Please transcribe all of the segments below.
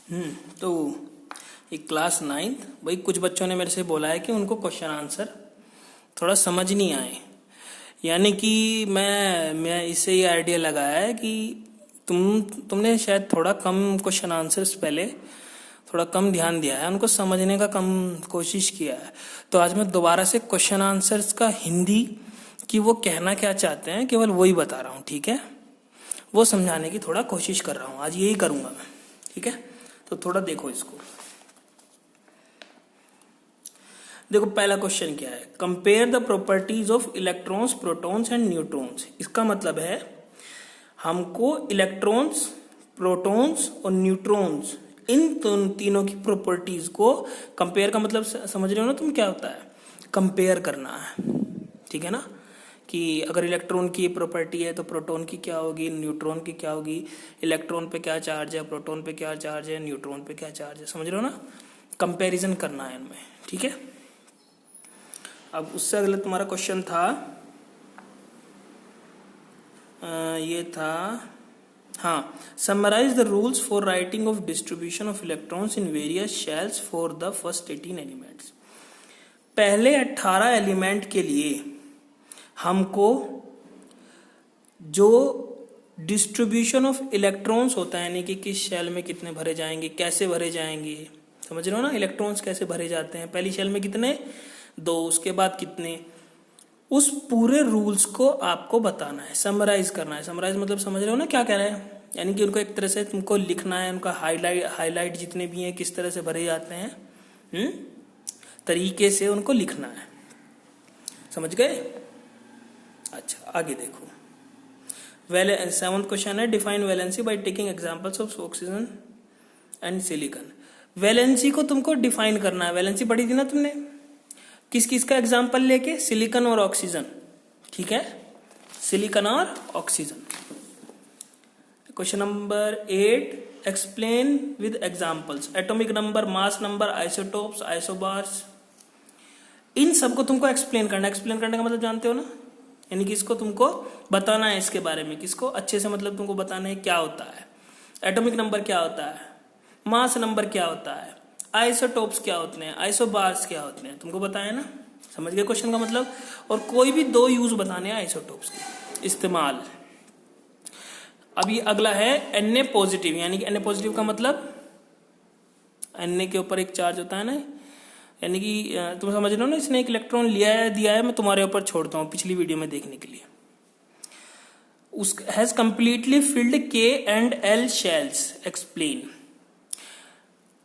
तो ये class 9th भाई, कुछ बच्चों ने मेरे से बोला है कि उनको क्वेश्चन आंसर थोड़ा समझ नहीं आए। यानी कि मैं इससे ये आइडिया लगाया है कि तुमने शायद थोड़ा कम क्वेश्चन आंसर्स पहले थोड़ा कम ध्यान दिया है, उनको समझने का कम कोशिश किया है। तो आज मैं दोबारा से क्वेश्चन आंसर्स का हिंदी कि वो कहना क्या चाहते हैं केवल वही बता रहा हूँ, ठीक है। वो समझाने की थोड़ा कोशिश कर रहा हूँ, आज यही करूँगा मैं, ठीक है। तो थोड़ा देखो इसको। देखो पहला क्वेश्चन क्या है, compare the properties of electrons, protons and neutrons. इसका मतलब है हमको इलेक्ट्रॉन्स, प्रोटॉन्स और न्यूट्रॉन्स इन तीनों की प्रॉपर्टीज को कंपेयर का मतलब समझ रहे हो ना तुम, क्या होता है कंपेयर करना है, ठीक है ना। कि अगर इलेक्ट्रॉन की प्रॉपर्टी है तो प्रोटॉन की क्या होगी, न्यूट्रॉन की क्या होगी, इलेक्ट्रॉन पे क्या चार्ज है, प्रोटॉन पे क्या चार्ज है, न्यूट्रॉन पे क्या चार्ज है, समझ रहे हो ना। कंपैरिजन करना है इनमें, ठीक है। अब उससे अगला तुम्हारा क्वेश्चन था ये था, हाँ, summarise the rules for writing of distribution of electrons in various shells for the first 18 elements. पहले 18 एलिमेंट के लिए हमको जो डिस्ट्रीब्यूशन ऑफ इलेक्ट्रॉन्स होता है, यानी कि किस शेल में कितने भरे जाएंगे, कैसे भरे जाएंगे, समझ रहे हो ना। इलेक्ट्रॉन्स कैसे भरे जाते हैं, पहली शेल में कितने, 2, उसके बाद कितने, उस पूरे रूल्स को आपको बताना है, समराइज करना है। समराइज मतलब समझ रहे हो ना क्या कह रहे हैं, यानी कि उनको एक तरह से तुमको लिखना है, उनका हाईलाइट जितने भी हैं किस तरह से भरे जाते हैं, तरीके से उनको लिखना है, समझ गए। अच्छा आगे देखो, 7th क्वेश्चन है, define valency by taking examples of oxygen and silicon. Valency को तुमको डिफाइन करना है। वैलेंसी पढ़ी थी ना तुमने, किस किस का एग्जांपल लेके, सिलिकॉन और ऑक्सीजन, ठीक है, सिलिकॉन और oxygen. Question number 8, explain with examples atomic number, mass number, isotopes, isobars. इन सबको तुमको एक्सप्लेन करना है। एक्सप्लेन करने का मतलब जानते हो ना, यानी कि इसको तुमको बताना है इसके बारे में, किसको अच्छे से, मतलब तुमको बताना है क्या होता है, एटॉमिक नंबर क्या होता है, मास नंबर क्या होता है, आइसोटोप्स क्या होते हैं, आइसोबार्स क्या होते हैं, तुमको बताया ना। समझ गए क्वेश्चन का मतलब। और कोई भी 2 यूज बताने हैं आइसोटोप्स के इस्तेमाल। अब ये अगला है Na पॉजिटिव, यानी कि Na पॉजिटिव का मतलब Na के ऊपर एक चार्ज होता है ना, यानी कि तुम समझ रहे हो ना, इसने एक इलेक्ट्रॉन लिया है, दिया है, मैं तुम्हारे ऊपर छोड़ता हूं पिछली वीडियो में देखने के लिए। उस has completely filled K and L shells, explain.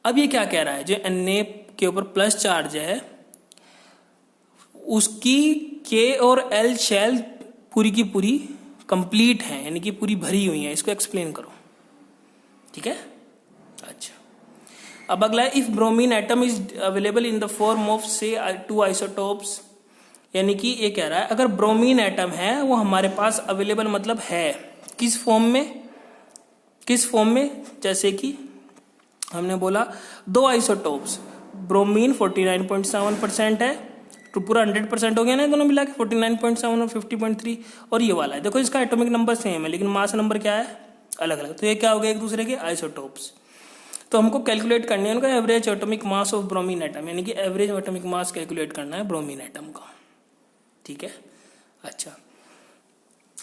अब ये क्या कह रहा है, जो Na के ऊपर प्लस चार्ज है उसकी K और L शेल पूरी की पूरी कंप्लीट है, यानी कि पूरी भरी हुई है, इसको एक्सप्लेन करो, ठीक है। अच्छा अब अगला है, if bromine atom is available in the form of से 2 आइसोटोप्स। यानी कि ये कह रहा है अगर ब्रोमीन एटम है वो हमारे पास अवेलेबल मतलब है, किस फॉर्म में, किस फॉर्म में, जैसे कि हमने बोला 2 आइसोटोप्स, ब्रोमीन 49.7% है, तो पूरा 100% हो गया ना दोनों मिला के, 49.7 और 50.3, और ये वाला है, देखो इसका एटॉमिक नंबर सेम है लेकिन मास नंबर क्या है, अलग अलग। तो ये क्या हो गया, एक दूसरे के आइसोटोप्स। तो हमको कैलकुलेट करनी है उनका average atomic mass of bromine atom, यानी कि एवरेज एटॉमिक मास कैलकुलेट करना है ब्रोमीन एटम का, ठीक है। अच्छा,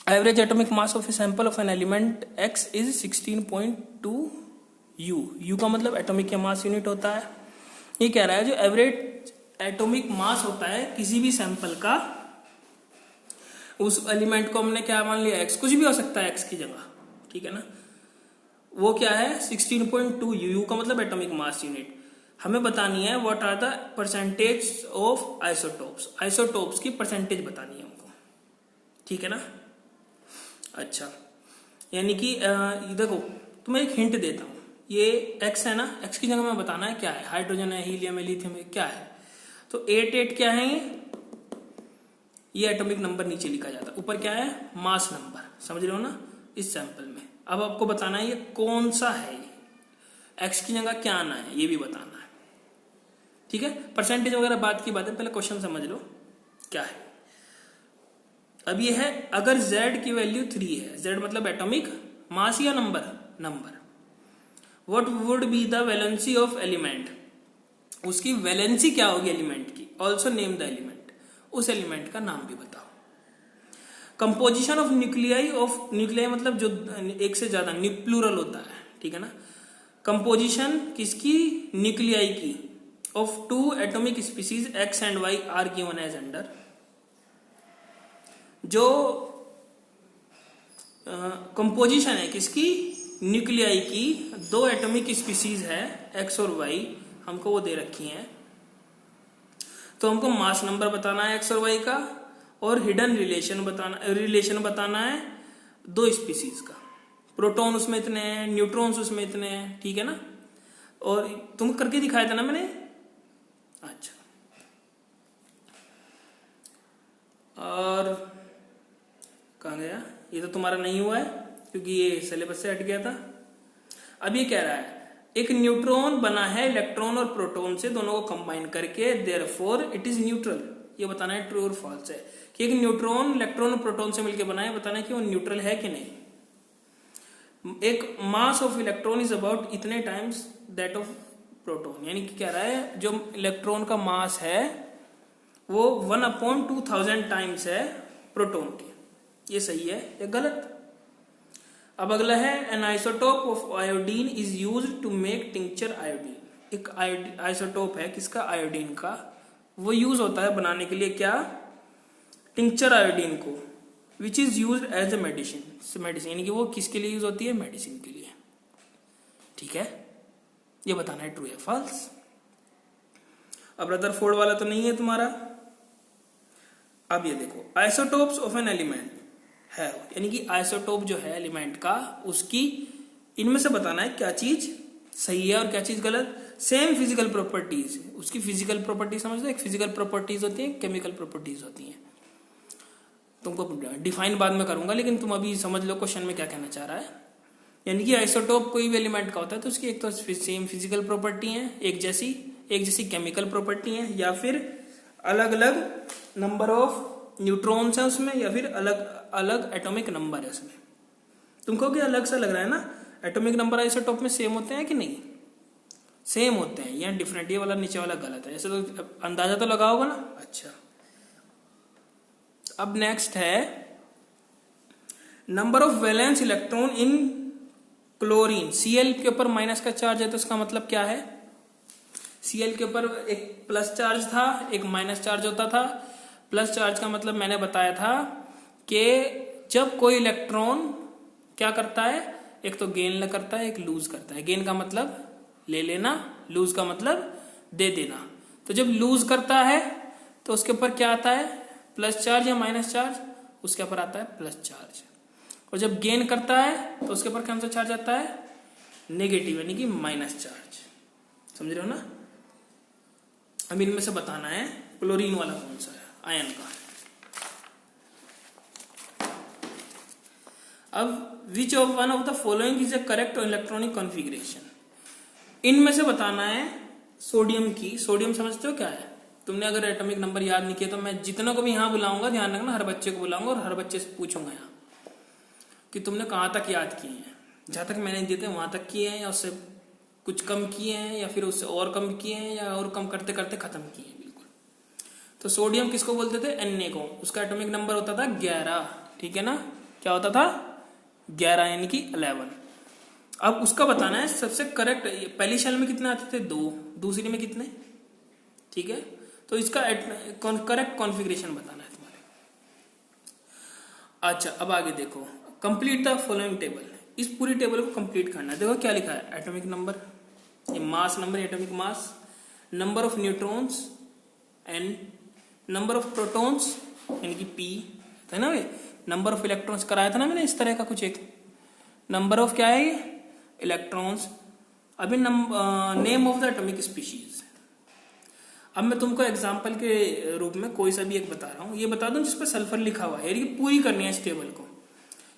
average atomic mass of a sample of an element X is 16.2 U। U का मतलब एटॉमिक के मास यूनिट होता है। ये कह रहा है जो एवरेज एटॉमिक मास होता है किसी भी सैंपल का, उस एलिमेंट को हमने क्या मान लिया, X, कुछ भी हो सकता है X की जगह, ठीक है ना, वो क्या है 16.2 U का मतलब एटॉमिक मास यूनिट। हमें बतानी है what are the percentage of isotopes, isotopes की परसेंटेज बतानी है हमको, ठीक है ना। अच्छा, यानी कि देखो तुम्हें एक हिंट देता हूं, ये X है ना, X की जगह में बताना है क्या है, हाइड्रोजन है, हीलियम है, लिथियम है, क्या है। तो 8 क्या है, ये एटॉमिक नंबर नीचे लिखा जाता है, ऊपर क्या है, मास नंबर, समझ रहे हो ना, इस सैंपल में। अब आपको बताना है ये कौन सा है, X की जगह क्या आना है ये भी बताना है, ठीक है। परसेंटेज वगैरह बात की बात है, पहले क्वेश्चन समझ लो क्या है। अब ये है अगर Z की वैल्यू 3 है, Z मतलब एटॉमिक मास या number, number, what would be the valency of element, उसकी वैलेंसी क्या होगी एलिमेंट की। ऑल्सो नेम द एलिमेंट, उस एलिमेंट का नाम भी बताओ। कंपोजिशन ऑफ न्यूक्लियाई मतलब जो एक से ज्यादा प्लूरल होता है, ठीक है ना। कंपोजिशन किसकी, न्यूक्लियाई की, of two atomic species X and Y are given as under. जो कंपोजिशन है किसकी, न्यूक्लियाई की, दो एटॉमिक स्पीसीज है एक्स और वाई, हमको वो दे रखी हैं। तो हमको मास नंबर बताना है एक्स और वाई का, और हिडन रिलेशन बताना है दो स्पीसीज का। प्रोटॉन उसमें इतने हैं, न्यूट्रॉन्स उसमें इतने हैं, ठीक है ना। और तुम करके दिखाया था ना मैंने। अच्छा, और कहाँ गया, ये तो तुम्हारा नहीं हुआ है क्योंकि ये सिलेबस से हट गया था। अब ये कह रहा है एक न्यूट्रॉन बना है इलेक्ट्रॉन और प्रोटॉन से, दोनों को कंबाइन करके, देयरफॉर इट इज न्यूट्रल। ये बताना है ट्रू और फॉल्स है कि एक न्यूट्रॉन इलेक्ट्रॉन और प्रोटॉन से मिलकर बना है, बताना है कि वो न्यूट्रल है कि नहीं। एक mass of electron is about इतने टाइम्स दैट ऑफ प्रोटॉन, यानी कि कह रहा है जो इलेक्ट्रॉन का मास है वो 1/2000 टाइम्स है प्रोटॉन के। ये सही है या गलत। अब अगला है an isotope of iodine is used to make tincture iodine. एक आइसोटोप है किसका, आयोडीन का, वो यूज होता है बनाने के लिए क्या, टिंक्चर आयोडीन को, which is use as a medicine. यानी कि वो किसके लिए यूज होती है, मेडिसिन के लिए, ठीक है। ये बताना है ट्रू या फॉल्स। अब रदरफोर्ड वाला तो नहीं है तुम्हारा। अब ये देखो आइसोटोप्स ऑफ एन एलिमेंट है, यानी कि आइसोटोप जो है एलिमेंट का, उसकी इनमें से बताना है क्या चीज सही है और क्या चीज गलत। सेम फिजिकल प्रॉपर्टीज, उसकी फिजिकल प्रॉपर्टीज समझ लो, एक फिजिकल प्रॉपर्टीज होती है, केमिकल प्रॉपर्टीज होती हैं। तुमको डिफाइन बाद में करूंगा, लेकिन तुम अभी समझ लो क्वेश्चन में क्या कहना चाह रहा है। यानी कि आइसोटोप कोई भी एलिमेंट का होता है तो उसकी एक तो सेम फिजिकल प्रॉपर्टी है, एक जैसी केमिकल प्रॉपर्टी है, या फिर अलग अलग नंबर ऑफ न्यूट्रॉन्स है उसमें, या फिर अलग अलग एटॉमिक नंबर है उसमें। तुमको क्या अलग सा लग रहा है ना, एटॉमिक नंबर आइसोटोप में सेम होते हैं कि नहीं, सेम होते हैं या डिफरेंट। ये वाला नीचे वाला गलत है, ऐसे तो अंदाजा तो लगाओगे ना। अच्छा, अब नेक्स्ट है number of valence electron in chlorine. Cl के ऊपर माइनस का चार्ज है तो इसका मतलब क्या है, Cl के ऊपर एक प्लस चार्ज था, एक माइनस चार्ज होता था। प्लस चार्ज का मतलब मैंने बताया था कि जब कोई इलेक्ट्रॉन क्या करता है, एक तो गेन करता है, एक लूज करता है। गेन का मतलब ले लेना, लूज का मतलब दे देना। तो जब लूज करता है तो उसके ऊपर क्या आता है, प्लस चार्ज या माइनस चार्ज, उसके ऊपर आता है प्लस चार्ज। और जब गेन करता है तो उसके ऊपर कौन सा चार्ज आता है, नेगेटिव, यानी कि माइनस चार्ज। समझ रहे हो ना। अब इनमें से बताना है क्लोरीन वाला कौन सा है, आयन का। अब which of one of the following is A correct electronic configuration. इनमें से बताना है सोडियम की। सोडियम समझते हो क्या है, तुमने अगर एटॉमिक नंबर याद नहीं किया तो मैं जितनों को भी यहां बुलाऊंगा, ध्यान रखना, हर बच्चे को बुलाऊंगा और हर बच्चे से पूछूंगा यहाँ कि तुमने कहां तक याद किए हैं। जहां तक मैंने दिए थे वहां तक किए हैं, या उससे कुछ कम किए हैं, या फिर उससे और कम किए हैं, या और कम करते करते खत्म किए हैं बिल्कुल। तो सोडियम किसको बोलते थे, Na को। उसका एटॉमिक नंबर होता था 11, ठीक है ना। क्या होता था, 11, यानी कि 11। अब उसका बताना है सबसे करेक्ट, पहली शेल में कितने आते थे, 2, दूसरी में कितने, ठीक है। तो इसका करेक्ट कॉन्फ़िगरेशन बताना है तुम्हारे। अच्छा, अब आगे देखो, कंप्लीट द फॉलोइंग टेबल। इस पूरी टेबल को कंप्लीट करना है। देखो क्या लिखा है, एटॉमिक नंबर, ये mass number, atomic mass, number of neutrons n, number of protons यानी कि p है ना, वे नंबर ऑफ इलेक्ट्रॉन्स कराया था ना मैंने इस तरह का कुछ, एक नंबर ऑफ क्या है ये, इलेक्ट्रॉन्स। अभी name of the atomic species. अब मैं तुमको एग्जांपल के रूप में कोई सा भी एक बता रहा हूँ, ये बता दूं जिसपे सल्फर लिखा हुआ है, यानी कि पूरी करनी है इस टेबल को।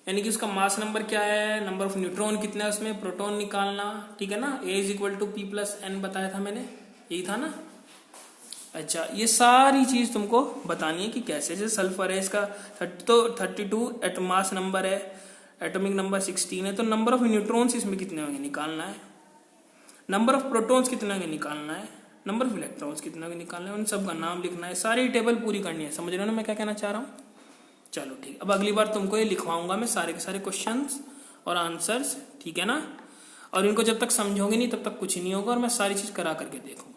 यानी कि उसका मास नंबर क्या है, नंबर ऑफ न्यूट्रॉन कितना है उसमें, प्रोटॉन निकालना, ठीक है ना। A = P+N बताया था मैंने, यही था ना। अच्छा, ये सारी चीज तुमको बतानी है कि कैसे। जैसे सल्फर है, इसका 32 मास नंबर है, एटॉमिक नंबर 16 है, तो नंबर ऑफ न्यूट्रॉन्स इसमें कितने होंगे निकालना है। नंबर ऑफ प्रोटॉन्स कितना के निकालना है, नंबर ऑफ इलेक्ट्रॉन्स कितना के निकालना है, उन सब का नाम लिखना है, सारी टेबल पूरी करनी है। समझ रहे हो ना मैं क्या कहना चाह रहा हूँ? चलो ठीक, अब अगली बार तुमको ये लिखवाऊंगा मैं सारे के सारे क्वेश्चंस और आंसर्स, ठीक है ना। और इनको जब तक समझोगे नहीं तब तक कुछ नहीं होगा, और मैं सारी चीज करा करके देखूंगा।